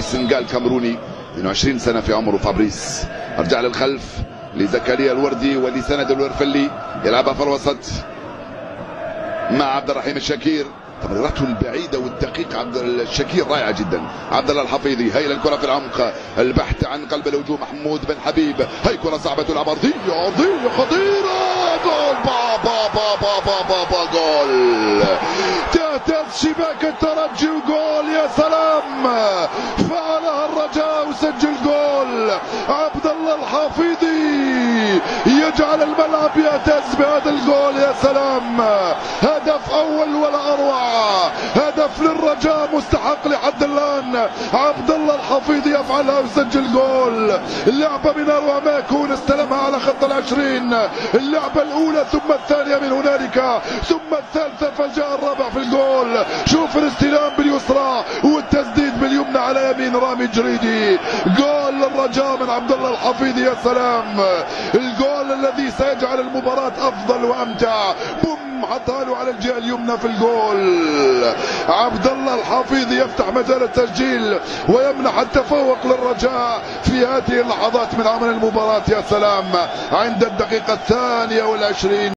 السنغال كامروني 22 سنة في عمره فابريس. ارجع للخلف لزكريا الوردي ولسند الورفلي، يلعبها في الوسط مع عبد الرحيم الشاكير. تمريراته البعيده والدقيقه عبد الشاكير رائعه جدا. عبد الله الحفيظي، هي الكره في العمق، البحث عن قلب الهجوم محمود بن حبيب، هي كره صعبه تلعب ارضيه خطيره، جول با جول تهتز شباك الترجي وجول. يا سلام، فعلها الرجاء وسجل جول. عبد الله الحفيظي يجعل الملعب يهتز بهذا الجول. يا سلام، هدف اول ولا اروع، هدف للرجاء مستحق لحد الان. عبد الله الحفيظي يفعلها ويسجل جول. اللعبه من اروع ما يكون، استلمها على خط العشرين، اللعبه الاولى ثم الثانيه من هنالك ثم الثالثه، فجاء الرابع في الجول. شوف الاستلام باليسرى والتسديد باليمنى على يمين رامي جريدي. جول للرجاء من عبد الله الحفيظي. يا سلام، الجول الذي سيجعل المباراة افضل وامتع. بوم، حطها له على الجهة اليمنى في الجول. عبد الله الحفيظي يفتح مجال التسجيل ويمنح التفوق للرجاء في هذه اللحظات من عمل المباراة. يا سلام، عند الدقيقة 22.